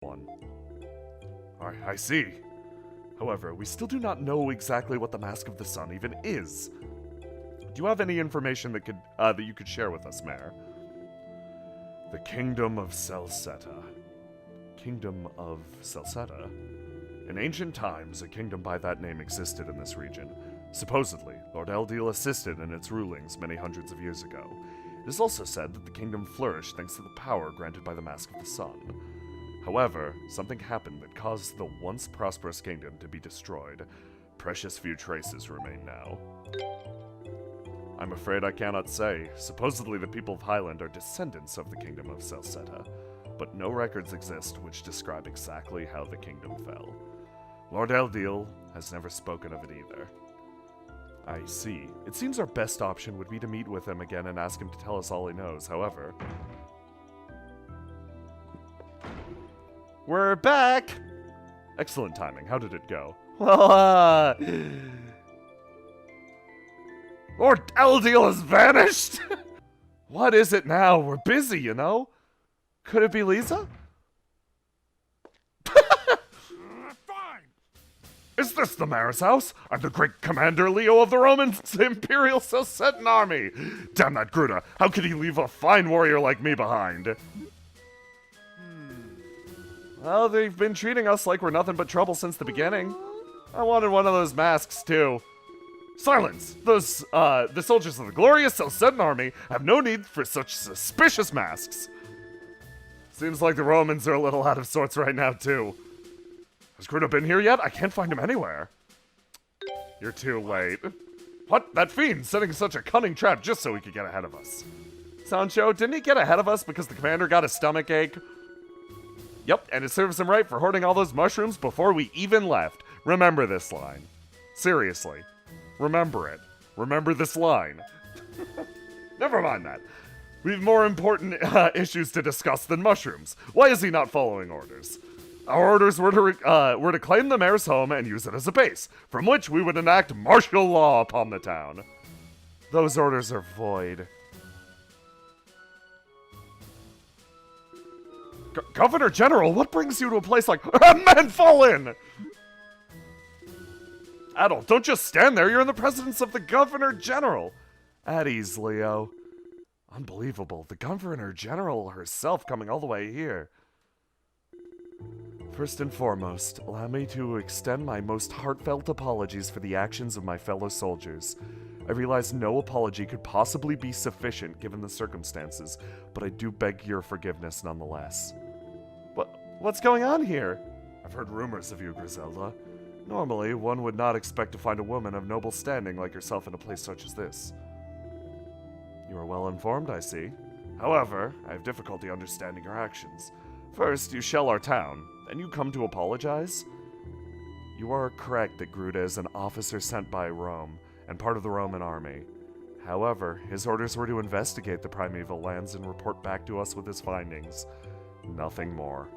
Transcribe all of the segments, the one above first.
one. I see. However, we still do not know exactly what the Mask of the Sun even is. Do you have any information that you could share with us, Mayor? The Kingdom of Celceta. Kingdom of Celceta? In ancient times, a kingdom by that name existed in this region. Supposedly, Lord Adol assisted in its rulings many hundreds of years ago. It is also said that the kingdom flourished thanks to the power granted by the Mask of the Sun. However, something happened that caused the once prosperous kingdom to be destroyed. Precious few traces remain now. I'm afraid I cannot say. Supposedly the people of Highland are descendants of the Kingdom of Celceta, but no records exist which describe exactly how the kingdom fell. Lord Adol has never spoken of it either. I see. It seems our best option would be to meet with him again and ask him to tell us all he knows. However... We're back! Excellent timing. How did it go? Well, Lord Adol has vanished! What is it now? We're busy, you know? Could it be Lisa? Fine! Is this the mayor's house? I'm the great Commander Leo of the Roman Imperial Celcetan Army! Damn that Gruda! How could he leave a fine warrior like me behind? Well, they've been treating us like we're nothing but trouble since the beginning. I wanted one of those masks, too. Silence! Those, the soldiers of the glorious Celcetan army have no need for such suspicious masks. Seems like the Romans are a little out of sorts right now, too. Has Gruda been here yet? I can't find him anywhere. You're too late. What? That fiend setting such a cunning trap just so he could get ahead of us. Sancho, didn't he get ahead of us because the commander got a stomachache? Yep, and it serves him right for hoarding all those mushrooms before we even left. Remember this line. Seriously. Remember it. Remember this line. Never mind that. We have more important issues to discuss than mushrooms. Why is he not following orders? Our orders were to claim the mayor's home and use it as a base, from which we would enact martial law upon the town. Those orders are void. Governor General, what brings you to a place like... Men fall in! Adol, don't just stand there. You're in the presence of the Governor General. At ease, Leo. Unbelievable. The Governor General herself coming all the way here. First and foremost, allow me to extend my most heartfelt apologies for the actions of my fellow soldiers. I realize no apology could possibly be sufficient given the circumstances, but I do beg your forgiveness nonetheless. What's going on here? I've heard rumors of you, Griselda. Normally, one would not expect to find a woman of noble standing like yourself in a place such as this. You are well informed, I see. However, I have difficulty understanding your actions. First, you shell our town, then you come to apologize? You are correct that Gruda is an officer sent by Rome, and part of the Roman army. However, his orders were to investigate the primeval lands and report back to us with his findings. Nothing more.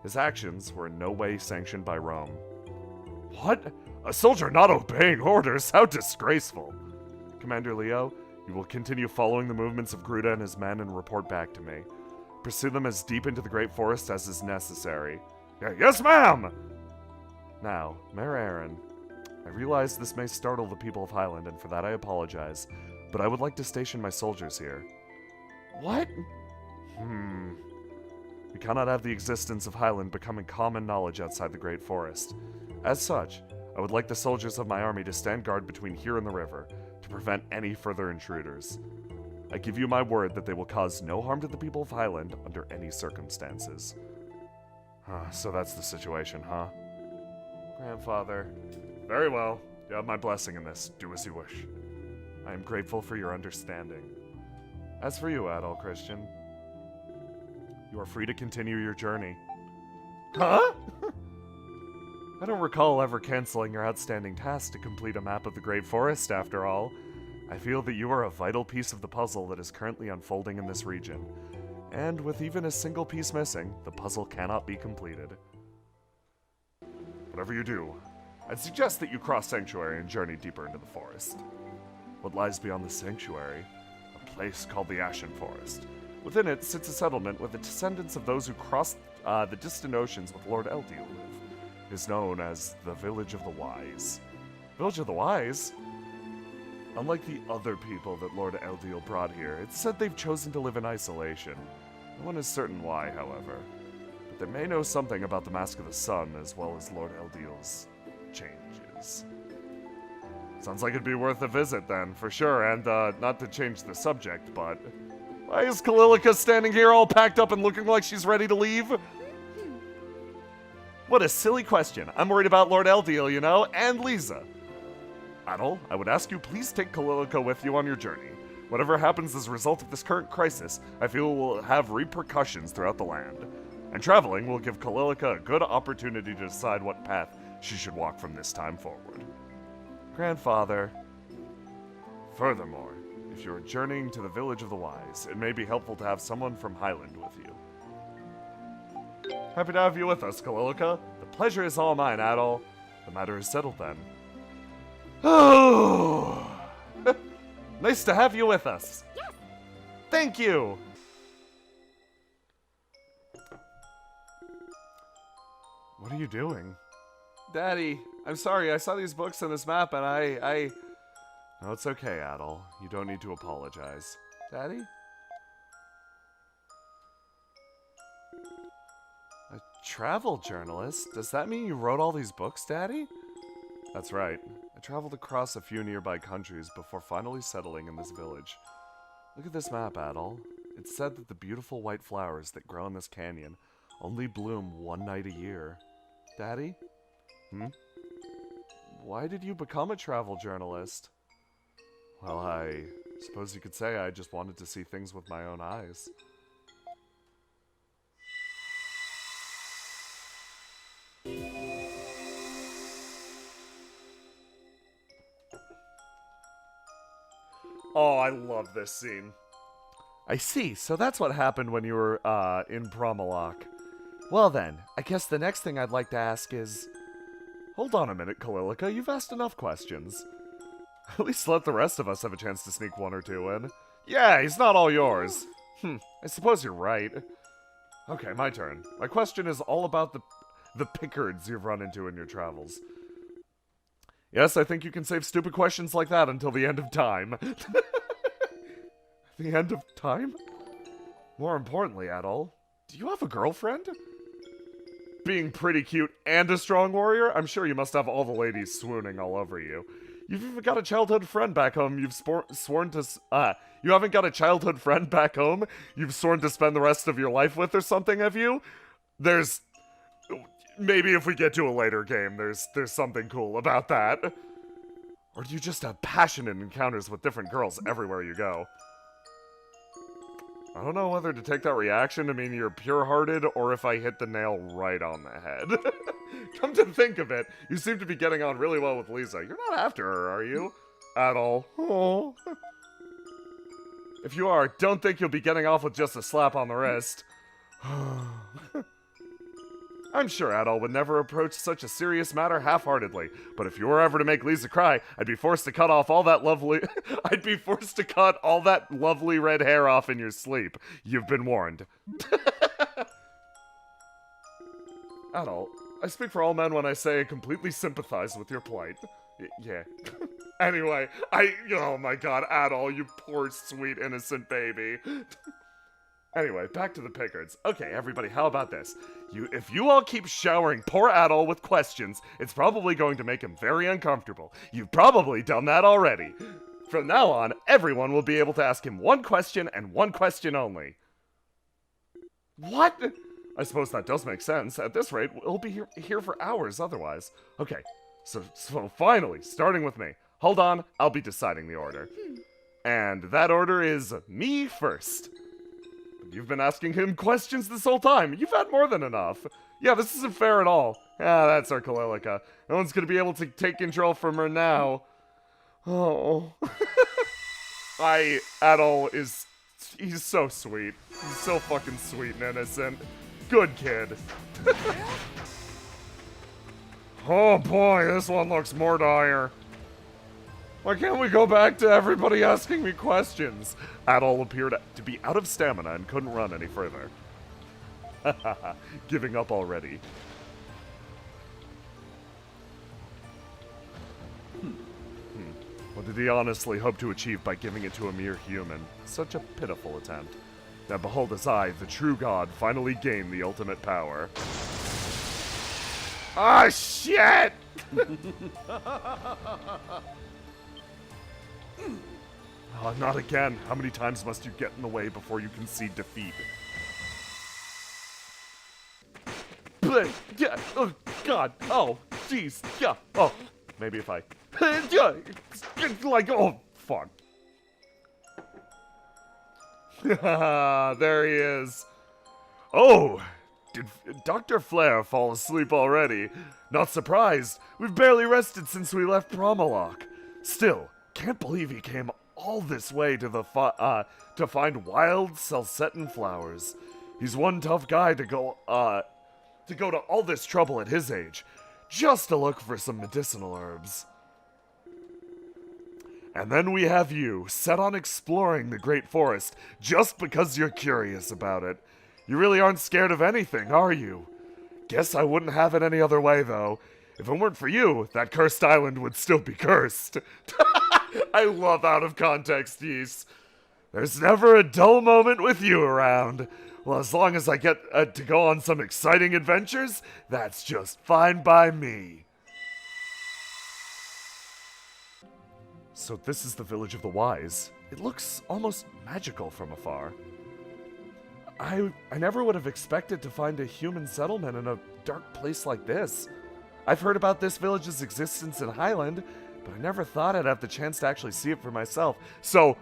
His actions were in no way sanctioned by Rome. What? A soldier not obeying orders? How disgraceful! Commander Leo, you will continue following the movements of Gruda and his men and report back to me. Pursue them as deep into the Great Forest as is necessary. Yes, ma'am! Now, Mayor Aaron, I realize this may startle the people of Highland, and for that I apologize, but I would like to station my soldiers here. What? We cannot have the existence of Highland becoming common knowledge outside the Great Forest. As such, I would like the soldiers of my army to stand guard between here and the river, to prevent any further intruders. I give you my word that they will cause no harm to the people of Highland under any circumstances. So that's the situation, huh? Grandfather. Very well. You have my blessing in this. Do as you wish. I am grateful for your understanding. As for you, Adol Christian, you are free to continue your journey. Huh? I don't recall ever canceling your outstanding task to complete a map of the Great Forest, after all. I feel that you are a vital piece of the puzzle that is currently unfolding in this region. And with even a single piece missing, the puzzle cannot be completed. Whatever you do, I'd suggest that you cross Sanctuary and journey deeper into the forest. What lies beyond the Sanctuary? A place called the Ashen Forest. Within it sits a settlement where the descendants of those who crossed the distant oceans with Lord Eldiel live. It is known as the Village of the Wise. Village of the Wise? Unlike the other people that Lord Eldiel brought here, it's said they've chosen to live in isolation. No one is certain why, however. But they may know something about the Mask of the Sun as well as Lord Eldiel's changes. Sounds like it'd be worth a visit then, for sure, and not to change the subject, but... Why is Kalilica standing here all packed up and looking like she's ready to leave? What a silly question. I'm worried about Lord Eldiel, you know, and Lisa. Adol, I would ask you please take Kalilica with you on your journey. Whatever happens as a result of this current crisis, I feel will have repercussions throughout the land. And traveling will give Kalilica a good opportunity to decide what path she should walk from this time forward. Grandfather. Furthermore, if you are journeying to the Village of the Wise, it may be helpful to have someone from Highland with you. Happy to have you with us, Kalilica. The pleasure is all mine, Adol. The matter is settled then. Oh! Nice to have you with us. Yes. Thank you. What are you doing? Daddy, I'm sorry. I saw these books and this map and I... No, it's okay, Adol. You don't need to apologize. Daddy? A travel journalist? Does that mean you wrote all these books, Daddy? That's right. I traveled across a few nearby countries before finally settling in this village. Look at this map, Adol. It said that the beautiful white flowers that grow in this canyon only bloom one night a year. Daddy? Why did you become a travel journalist? Well, I suppose you could say I just wanted to see things with my own eyes. Oh, I love this scene. I see, so that's what happened when you were, in Promalok. Well then, I guess the next thing I'd like to ask is... Hold on a minute, Kalilica, you've asked enough questions. At least let the rest of us have a chance to sneak one or two in. Yeah, he's not all yours. I suppose you're right. Okay, my turn. My question is all about the Pickards you've run into in your travels. Yes, I think you can save stupid questions like that until the end of time. The end of time? More importantly, Adol, do you have a girlfriend? Being pretty cute and a strong warrior, I'm sure you must have all the ladies swooning all over you. You've even got a childhood friend back home you've sworn to... you haven't got a childhood friend back home you've sworn to spend the rest of your life with or something, have you? There's... Maybe if we get to a later game, there's something cool about that. Or do you just have passionate encounters with different girls everywhere you go? I don't know whether to take that reaction to mean you're pure-hearted or if I hit the nail right on the head. Come to think of it, you seem to be getting on really well with Lisa. You're not after her, are you? Adol. Oh. If you are, don't think you'll be getting off with just a slap on the wrist. I'm sure Adol would never approach such a serious matter half-heartedly, but if you were ever to make Lisa cry, I'd be forced to cut off all that lovely... I'd be forced to cut all that lovely red hair off in your sleep. You've been warned. Adol, I speak for all men when I say I completely sympathize with your plight. Yeah. Anyway, oh my god, Adol, you poor, sweet, innocent baby. Anyway, back to the Pickards. Okay, everybody, how about this? If you all keep showering poor Adol with questions, it's probably going to make him very uncomfortable. You've probably done that already. From now on, everyone will be able to ask him one question and one question only. What? I suppose that does make sense. At this rate, we'll be here for hours otherwise. Okay, so finally, starting with me. Hold on, I'll be deciding the order. And that order is me first. You've been asking him questions this whole time. You've had more than enough. Yeah, this isn't fair at all. Ah, that's our Kalilica. No one's gonna be able to take control from her now. Oh. Adol is... He's so sweet. He's so fucking sweet and innocent. Good kid. Oh boy, this one looks more dire. Why can't we go back to everybody asking me questions? Adol appeared to be out of stamina and couldn't run any further. Giving up already. What did he honestly hope to achieve by giving it to a mere human? Such a pitiful attempt. Now behold as I, the true god, finally gain the ultimate power. Ah, shit! Oh, not again. How many times must you get in the way before you concede defeat? Yeah, oh, God. Oh, jeez. Yeah. Oh, maybe if I... like, oh, fuck. There he is. Oh, did Dr. Flare fall asleep already? Not surprised. We've barely rested since we left Promalock. Still, can't believe he came all this way to the to find wild Celcetan flowers. He's one tough guy to go to all this trouble at his age, just to look for some medicinal herbs. And then we have you, set on exploring the Great Forest, just because you're curious about it. You really aren't scared of anything, are you? Guess I wouldn't have it any other way, though. If it weren't for you, that cursed island would still be cursed. I love out-of-context use. There's never a dull moment with you around. Well, as long as I get to go on some exciting adventures, that's just fine by me. So this is the Village of the Wise. It looks almost magical from afar. I never would have expected to find a human settlement in a dark place like this. I've heard about this village's existence in Highland, but I never thought I'd have the chance to actually see it for myself. So,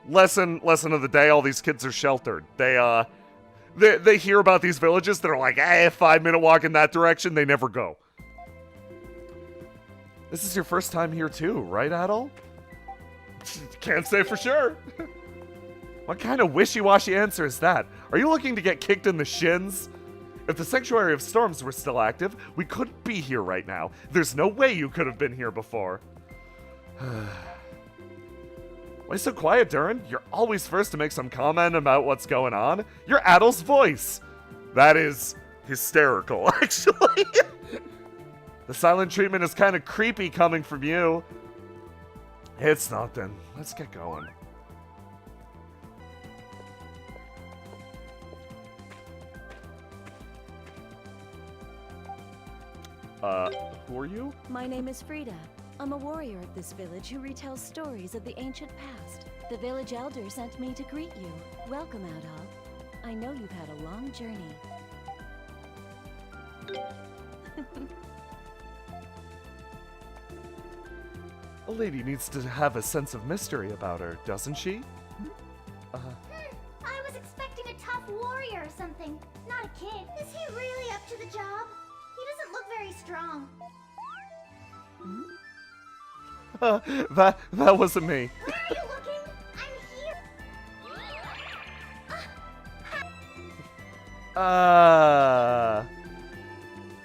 lesson of the day, all these kids are sheltered. They hear about these villages, they're like, hey, 5-minute walk in that direction, they never go. This is your first time here too, right, Adol? Can't say for sure. What kind of wishy-washy answer is that? Are you looking to get kicked in the shins? If the Sanctuary of Storms were still active, we couldn't be here right now. There's no way you could have been here before. Why so quiet, Durin? You're always first to make some comment about what's going on. You're Adol's voice. That is hysterical, actually. The silent treatment is kind of creepy coming from you. It's nothing. Let's get going. Who are you? My name is Frida. I'm a warrior of this village who retells stories of the ancient past. The village elder sent me to greet you. Welcome, Adol. I know you've had a long journey. A lady needs to have a sense of mystery about her, doesn't she? I was expecting a tough warrior or something, not a kid. Is he really up to the job? He doesn't look very strong. That wasn't me. Where are you looking? I'm here.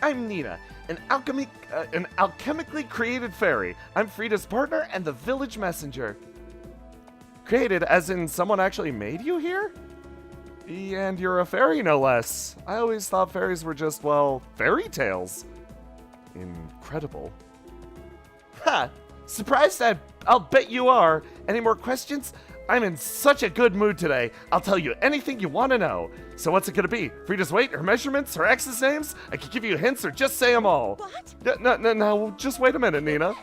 I'm Nina, an alchemically created fairy. I'm Frida's partner and the village messenger. Created as in someone actually made you here? And you're a fairy, no less. I always thought fairies were just, well, fairy tales. Incredible. Ha! Surprised I'll bet you are. Any more questions? I'm in such a good mood today. I'll tell you anything you want to know. So what's it gonna be? Frida's weight, her measurements, her ex's names? I could give you hints or just say them all. What? No, just wait a minute, Nina.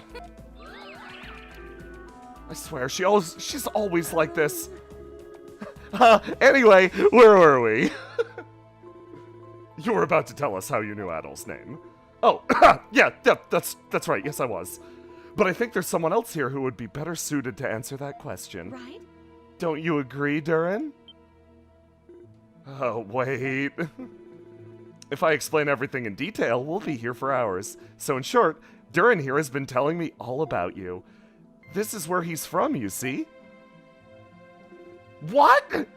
I swear, she's always like this. Anyway, where were we? You were about to tell us how you knew Adol's name. Oh, yeah, that's right, yes I was. But I think there's someone else here who would be better suited to answer that question. Right? Don't you agree, Durin? Oh, wait. If I explain everything in detail, we'll be here for hours. So in short, Durin here has been telling me all about you. This is where he's from, you see? What?